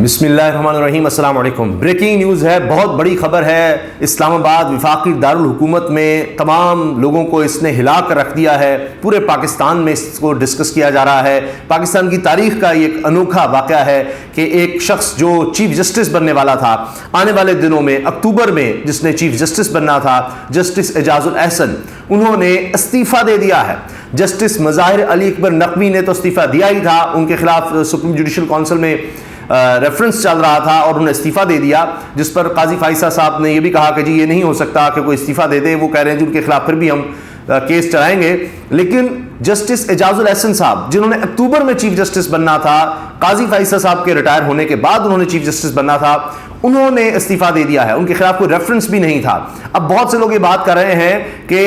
بسم اللہ الرحمن الرحیم، السلام علیکم۔ بریکنگ نیوز ہے، بہت بڑی خبر ہے۔ اسلام آباد وفاقی دارالحکومت میں تمام لوگوں کو اس نے ہلا کر رکھ دیا ہے۔ پورے پاکستان میں اس کو ڈسکس کیا جا رہا ہے۔ پاکستان کی تاریخ کا یہ ایک انوکھا واقعہ ہے کہ ایک شخص جو چیف جسٹس بننے والا تھا آنے والے دنوں میں اکتوبر میں، جس نے چیف جسٹس بننا تھا، جسٹس اعجاز الاحسن، انہوں نے استعفیٰ دے دیا ہے۔ جسٹس مظاہر علی اکبر نقوی نے تو استعفیٰ دیا ہی تھا، ان کے خلاف سپریم جوڈیشل کونسل میں ریفرنس چل رہا تھا اور انہوں نے استعفیٰ دے دیا، جس پر قاضی فائزہ صاحب نے یہ بھی کہا کہ جی یہ نہیں ہو سکتا کہ کوئی استعفیٰ دے دے۔ وہ کہہ رہے ہیں جی ان کے خلاف پھر بھی ہم کیس چلائیں گے۔ لیکن جسٹس اعجاز الاحسن صاحب، جنہوں نے اکتوبر میں چیف جسٹس بننا تھا، قاضی فائزہ صاحب کے ریٹائر ہونے کے بعد انہوں نے چیف جسٹس بننا تھا، انہوں نے استعفیٰ دے دیا ہے۔ ان کے خلاف کوئی ریفرنس بھی نہیں تھا۔ اب بہت سے لوگ یہ بات کر رہے ہیں کہ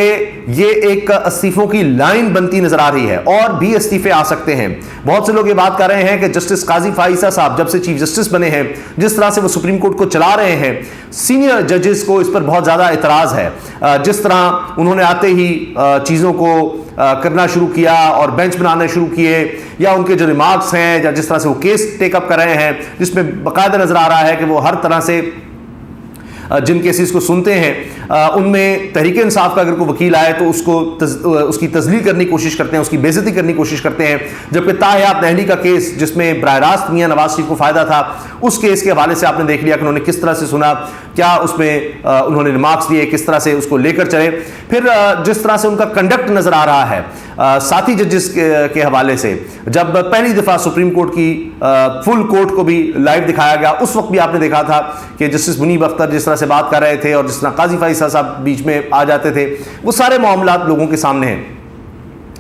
یہ ایک استعفوں کی لائن بنتی نظر آ رہی ہے اور بھی استعفے آ سکتے ہیں۔ بہت سے لوگ یہ بات کر رہے ہیں کہ جسٹس قاضی فائزہ صاحب جب سے چیف جسٹس بنے ہیں، جس طرح سے وہ سپریم کورٹ کو چلا رہے ہیں، سینئر ججز کو اس پر بہت زیادہ اعتراض ہے۔ جس طرح انہوں نے آتے ہی چیزوں کو کرنا شروع کیا اور بینچ بنانے شروع کیے، یا ان کے جو ریمارکس ہیں یا جس طرح سے وہ کیس ٹیک اپ کر رہے ہیں، جس میں باقاعدہ نظر آ رہا ہے کہ وہ ہر طرح سے جن کیسز کو سنتے ہیں ان میں تحریک انصاف کا اگر کوئی وکیل آئے تو اس کی تذلیل کرنے کی کوشش کرتے ہیں، اس کی بے عزتی کرنے کی کوشش کرتے ہیں۔ جبکہ تاحیات نہلی کا کیس، جس میں براہ راست میاں نواز شریف کو فائدہ تھا، اس کیس کے حوالے سے آپ نے دیکھ لیا کہ انہوں نے کس طرح سے سنا، کیا اس میں انہوں نے ریمارکس دیے، کس طرح سے اس کو لے کر چلے۔ پھر جس طرح سے ان کا کنڈکٹ نظر آ رہا ہے ساتھی ججز کے حوالے سے، جب پہلی دفعہ سپریم کورٹ کی فل کورٹ کو بھی لائیو دکھایا گیا، اس وقت بھی آپ نے دیکھا تھا کہ جسٹس منیب اختر جس طرح سے بات کر رہے تھے اور جس طرح قاضی فائزہ صاحب بیچ میں آ جاتے تھے، وہ سارے معاملات لوگوں کے سامنے ہیں۔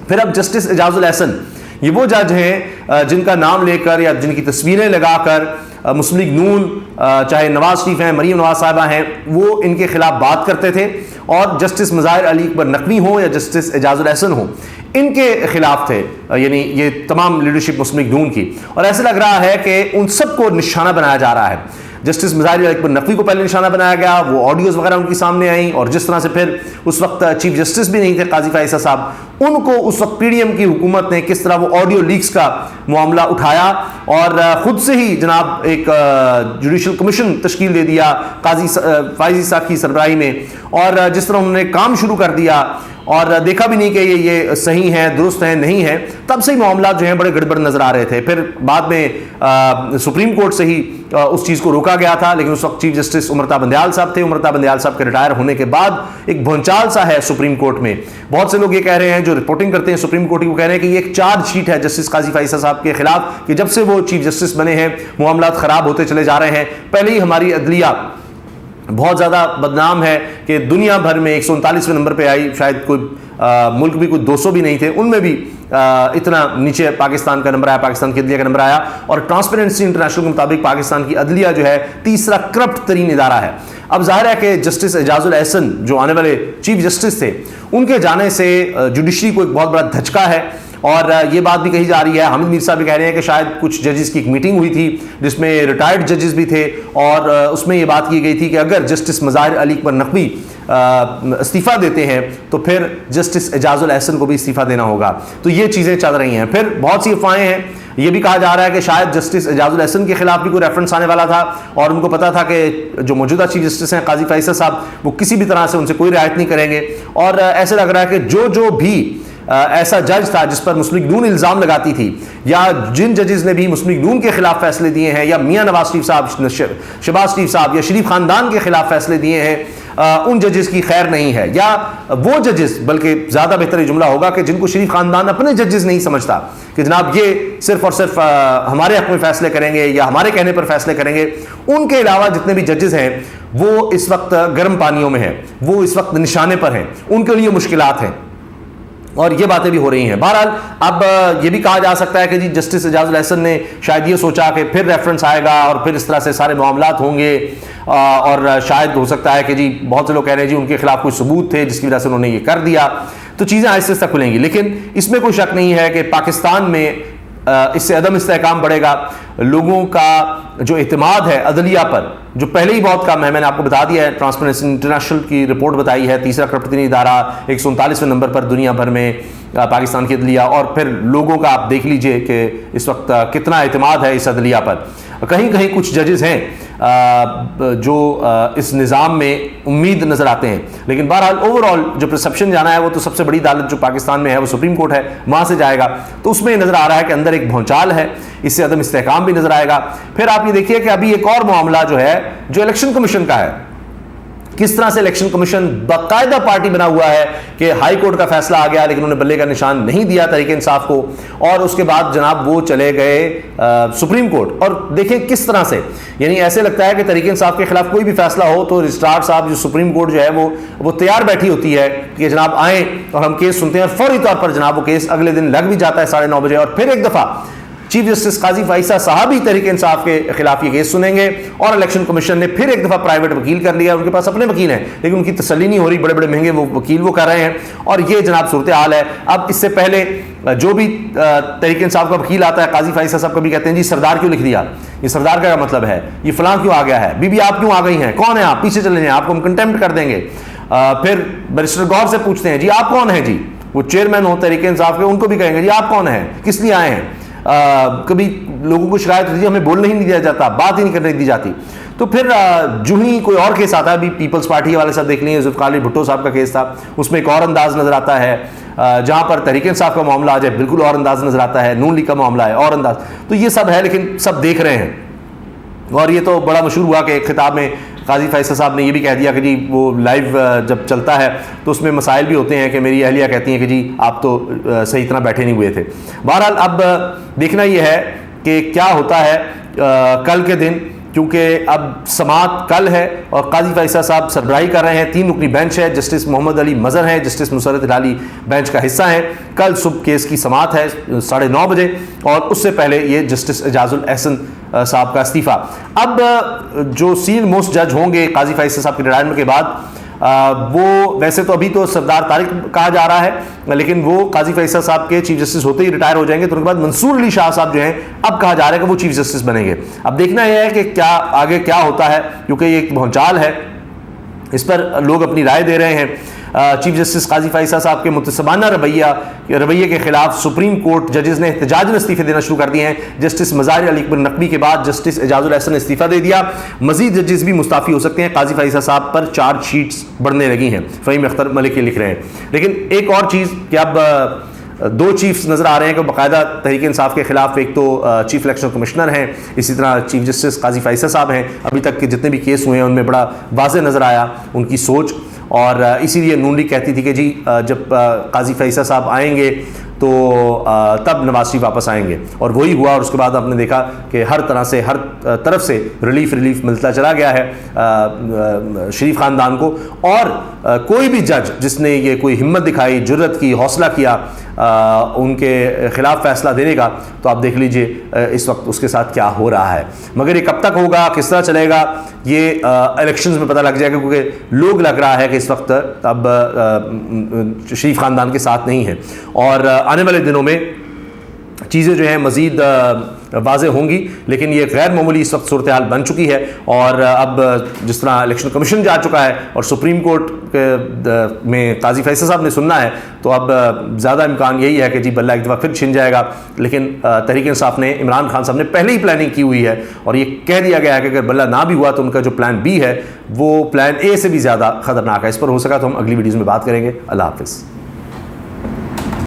پھر اب جسٹس اعجاز الاحسن، یہ وہ جج ہیں جن کا نام لے کر یا جن کی تصویریں لگا کر مسلم لیگ نون، چاہے نواز شریف ہیں، مریم نواز صاحبہ ہیں، وہ ان کے خلاف بات کرتے تھے، اور جسٹس مظاہر علی اکبر نقوی ہوں یا جسٹس اعجاز الاحسن ہوں، ان کے خلاف تھے، یعنی یہ تمام لیڈرشپ مسلم لیگ نون کی۔ اور ایسے لگ رہا ہے کہ ان سب کو نشانہ بنایا جا رہا ہے۔ جسٹس مظاہر علی اکبر نقوی کو پہلے نشانہ بنایا گیا، وہ آڈیوز وغیرہ ان کی سامنے آئیں، اور جس طرح سے پھر اس وقت چیف جسٹس بھی نہیں تھے قاضی فائزہ صاحب، ان کو اس وقت پی ڈی ایم کی حکومت نے کس طرح وہ آڈیو لیکس کا معاملہ اٹھایا اور خود سے ہی جناب ایک جوڈیشل کمیشن تشکیل دے دیا قاضی فائزہ صاحب کی سربراہی میں، اور جس طرح انہوں نے کام شروع کر دیا اور دیکھا بھی نہیں کہ یہ صحیح ہے، درست ہے، نہیں ہے، تب سے ہی معاملات جو ہیں بڑے گڑبڑ نظر آ رہے تھے۔ پھر بعد میں سپریم کورٹ سے ہی اس چیز کو روکا گیا تھا، لیکن اس وقت چیف جسٹس امرتا بندیال صاحب تھے۔ امرتا بندیال صاحب کے ریٹائر ہونے کے بعد ایک بھونچال سا ہے سپریم کورٹ میں۔ بہت سے لوگ یہ کہہ رہے ہیں جو رپورٹنگ کرتے ہیں سپریم کورٹ کی، وہ کہہ رہے ہیں کہ یہ ایک چارج شیٹ ہے جسٹس قاضی فائزہ صاحب کے خلاف کہ جب سے وہ چیف جسٹس بنے ہیں معاملات خراب ہوتے چلے جا رہے ہیں۔ پہلے ہی ہماری عدلیہ بہت زیادہ بدنام ہے کہ دنیا بھر میں 139ویں نمبر پہ آئی، شاید کوئی ملک بھی کوئی 200 بھی نہیں تھے، ان میں بھی اتنا نیچے پاکستان کا نمبر آیا، پاکستان کی عدلیہ کا نمبر آیا۔ اور ٹرانسپیرنسی انٹرنیشنل کے مطابق پاکستان کی عدلیہ جو ہے تیسرا کرپٹ ترین ادارہ ہے۔ اب ظاہر ہے کہ جسٹس اعجاز الاحسن جو آنے والے چیف جسٹس تھے، ان کے جانے سے جوڈیشری کو ایک بہت بڑا دھچکا ہے، اور یہ بات بھی کہی جا رہی ہے، حامد میر صاحب بھی کہہ رہے ہیں کہ شاید کچھ ججز کی ایک میٹنگ ہوئی تھی جس میں ریٹائرڈ ججز بھی تھے، اور اس میں یہ بات کی گئی تھی کہ اگر جسٹس مظاہر علی اکبر نقوی استعفیٰ دیتے ہیں تو پھر جسٹس اعجاز الاحسن کو بھی استعفیٰ دینا ہوگا۔ تو یہ چیزیں چل رہی ہیں۔ پھر بہت سی افواہیں ہیں، یہ بھی کہا جا رہا ہے کہ شاید جسٹس اعجاز الاحسن کے خلاف بھی کوئی ریفرنس آنے والا تھا، اور ان کو پتا تھا کہ جو موجودہ چیف جسٹس ہیں قاضی فائزہ صاحب، وہ کسی بھی طرح سے ان سے کوئی رعایت نہیں کریں گے۔ اور ایسے لگ رہا ہے کہ جو بھی ایسا جج تھا جس پر مسلم لیگ نون الزام لگاتی تھی، یا جن ججز نے بھی مسلم لیگ نون کے خلاف فیصلے دیے ہیں، یا میاں نواز شریف صاحب، شہباز شریف صاحب یا شریف خاندان کے خلاف فیصلے دیے ہیں، ان ججز کی خیر نہیں ہے۔ یا وہ ججز، بلکہ زیادہ بہتر یہ جملہ ہوگا کہ جن کو شریف خاندان اپنے ججز نہیں سمجھتا کہ جناب یہ صرف اور صرف ہمارے حق میں فیصلے کریں گے یا ہمارے کہنے پر فیصلے کریں گے، ان کے علاوہ جتنے بھی ججز ہیں وہ اس وقت گرم پانیوں میں ہیں، وہ اس وقت نشانے پر ہیں، ان کے لیے مشکلات ہیں، اور یہ باتیں بھی ہو رہی ہیں۔ بہرحال اب یہ بھی کہا جا سکتا ہے کہ جی جسٹس اعجاز الاحسن نے شاید یہ سوچا کہ پھر ریفرنس آئے گا اور پھر اس طرح سے سارے معاملات ہوں گے، اور شاید ہو سکتا ہے کہ جی بہت سے لوگ کہہ رہے ہیں جی ان کے خلاف کوئی ثبوت تھے جس کی وجہ سے انہوں نے یہ کر دیا، تو چیزیں آہستہ آہستہ کھلیں گی۔ لیکن اس میں کوئی شک نہیں ہے کہ پاکستان میں اس سے عدم استحکام بڑھے گا، لوگوں کا جو اعتماد ہے عدلیہ پر، جو پہلے ہی بہت کم ہے، میں نے آپ کو بتا دیا ہے، ٹرانسپیرنسی انٹرنیشنل کی رپورٹ بتائی ہے، تیسرا کرپٹ ترین ادارہ 139ویں نمبر پر دنیا بھر میں، پاکستان کی عدلیہ، اور پھر لوگوں کا آپ دیکھ لیجئے کہ اس وقت کتنا اعتماد ہے اس عدلیہ پر۔ کہیں کہیں کچھ ججز ہیں جو اس نظام میں امید نظر آتے ہیں، لیکن بہرحال اوورآل جو پرسپشن جانا ہے وہ تو سب سے بڑی عدالت جو پاکستان میں ہے وہ سپریم کورٹ ہے، وہاں سے جائے گا، تو اس میں نظر آ رہا ہے کہ اندر ایک بھونچال ہے، اس سے عدم استحکام بھی نظر آئے گا۔ پھر آپ یہ دیکھیے کہ ابھی ایک اور معاملہ جو ہے جو الیکشن کمیشن کا ہے، کس طرح سے الیکشن کمیشن باقاعدہ پارٹی بنا ہوا ہے کہ ہائی کورٹ کا فیصلہ آ گیا لیکن انہوں نے بلے کا نشان نہیں دیا تحریک انصاف کو، اور اس کے بعد جناب وہ چلے گئے سپریم کورٹ۔ اور دیکھیں کس طرح سے، یعنی ایسے لگتا ہے کہ تحریک انصاف کے خلاف کوئی بھی فیصلہ ہو تو رجسٹرار صاحب جو سپریم کورٹ جو ہے وہ تیار بیٹھی ہوتی ہے کہ جناب آئیں اور ہم کیس سنتے ہیں، اور فوری طور پر جناب وہ کیس اگلے دن لگ بھی جاتا ہے 9:30 بجے، اور پھر ایک دفعہ چیف جسٹس قاضی فائصہ صاحب ہی تحریک انصاف کے خلاف یہ کیس سنیں گے، اور الیکشن کمیشن نے پھر ایک دفعہ پرائیویٹ وکیل کر لیا، ان کے پاس اپنے وکیل ہیں لیکن ان کی تسلی نہیں ہو رہی، بڑے بڑے مہنگے وہ وکیل وہ کر رہے ہیں، اور یہ جناب صورتحال ہے۔ اب اس سے پہلے جو بھی تحریک انصاف کا وکیل آتا ہے، قاضی فائصہ صاحب کبھی کہتے ہیں جی سردار کیوں لکھ دیا، یہ سردار کا کیا مطلب ہے، یہ فلاں کیوں آ گیا ہے، بی بی آپ کیوں آ گئی ہیں، کون ہیں آپ، پیچھے چلے جائیں، آپ کو ہم کنٹیمپٹ کر دیں گے۔ پھر بیرسٹر گور سے پوچھتے ہیں جی آپ کون ہیں، جی وہ چیئرمین ہو تحریک انصاف کے، ان کو بھی کہیں گے جی آپ کون ہیں، کس لیے آئے ہیں۔ کبھی لوگوں کو شکایت ہوتی ہے ہمیں بولنے ہی نہیں دیا جاتا، بات ہی نہیں کرنے دی جاتی۔ تو پھر جو ہی کوئی اور کیس آتا ہے، ابھی پیپلز پارٹی کے والے صاحب دیکھ لیں، ذوالفقار علی بھٹو صاحب کا کیس تھا، اس میں ایک اور انداز نظر آتا ہے، جہاں پر تحریک انصاف کا معاملہ آ جائے بالکل اور انداز نظر آتا ہے، نون لیگ کا معاملہ ہے اور انداز، تو یہ سب ہے لیکن سب دیکھ رہے ہیں۔ اور یہ تو بڑا مشہور ہوا کہ ایک خطاب میں قاضی فائصہ صاحب نے یہ بھی کہہ دیا کہ جی وہ لائیو جب چلتا ہے تو اس میں مسائل بھی ہوتے ہیں کہ میری اہلیہ کہتی ہیں کہ جی آپ تو صحیح طرح بیٹھے نہیں ہوئے تھے۔ بہرحال اب دیکھنا یہ ہے کہ کیا ہوتا ہے کل کے دن، کیونکہ اب سماعت کل ہے اور قاضی فائصہ صاحب سربراہی کر رہے ہیں، 3 رکنی بینچ ہے، جسٹس محمد علی مظہر ہیں، جسٹس مسرت ہلالی بینچ کا حصہ ہیں۔ کل صبح کیس کی سماعت ہے 9:30 بجے، اور اس سے پہلے یہ جسٹس اعجاز الاحسن صاحب کا استعفیٰ۔ اب جو سینئر موسٹ جج ہوں گے قاضی فائصہ صاحب کے ریٹائرمنٹ کے بعد، وہ ویسے تو ابھی تو سردار طارق کہا جا رہا ہے، لیکن وہ قاضی فائصہ صاحب کے چیف جسٹس ہوتے ہی ریٹائر ہو جائیں گے، تو ان کے بعد منصور علی شاہ صاحب جو ہیں اب کہا جا رہا ہے کہ وہ چیف جسٹس بنیں گے۔ اب دیکھنا یہ ہے کہ کیا آگے کیا ہوتا ہے، کیونکہ یہ ایک بھونچال ہے، اس پر لوگ اپنی رائے دے رہے ہیں۔ چیف جسٹس قاضی فائصہ صاحب کے متسبانہ رویے کے خلاف سپریم کورٹ ججز نے احتجاجاً استعفے دینا شروع کر دیے ہیں۔ جسٹس مظاہر علی اکبر نقوی کے بعد جسٹس اعجاز الاحسن نے استعفیٰ دے دیا، مزید ججز بھی مستعفی ہو سکتے ہیں۔ قاضی فائصہ صاحب پر چارج شیٹس بڑھنے لگی ہیں، فہیم اختر ملک لکھ رہے ہیں۔ لیکن ایک اور چیز کہ اب 2 چیفز نظر آ رہے ہیں کہ باقاعدہ تحریک انصاف کے خلاف، ایک تو چیف الیکشن کمشنر ہیں، اسی طرح چیف جسٹس قاضی فائصہ صاحب ہیں۔ ابھی تک کے جتنے بھی کیس ہوئے ہیں ان میں بڑا واضح نظر آیا ان کی سوچ، اور اسی لیے نون لیگ کہتی تھی کہ جی جب قاضی فائصہ صاحب آئیں گے تو تب نواز شریف واپس آئیں گے، اور وہی ہوا، اور اس کے بعد آپ نے دیکھا کہ ہر طرح سے ہر طرف سے ریلیف ملتا چلا گیا ہے شریف خاندان کو، اور کوئی بھی جج جس نے یہ کوئی ہمت دکھائی، جرت کی، حوصلہ کیا ان کے خلاف فیصلہ دینے کا، تو آپ دیکھ لیجئے اس وقت اس کے ساتھ کیا ہو رہا ہے۔ مگر یہ کب تک ہوگا، کس طرح چلے گا، یہ الیکشنز میں پتہ لگ جائے گا، کیونکہ لوگ لگ رہا ہے کہ اس وقت اب شریف خاندان کے ساتھ نہیں ہیں، اور آنے والے دنوں میں چیزیں جو ہیں مزید واضح ہوں گی، لیکن یہ غیر معمولی اس وقت صورتحال بن چکی ہے۔ اور اب جس طرح الیکشن کمیشن جا چکا ہے اور سپریم کورٹ میں قاضی فائصہ صاحب نے سننا ہے، تو اب زیادہ امکان یہی ہے کہ جی بلہ ایک دفعہ پھر چھن جائے گا۔ لیکن تحریک انصاف نے، عمران خان صاحب نے پہلے ہی پلاننگ کی ہوئی ہے، اور یہ کہہ دیا گیا ہے کہ اگر بلہ نہ بھی ہوا تو ان کا جو پلان بی ہے وہ پلان اے سے بھی زیادہ خطرناک ہے۔ اس پر ہو سکا تو ہم اگلی ویڈیوز میں بات کریں گے۔ اللہ حافظ۔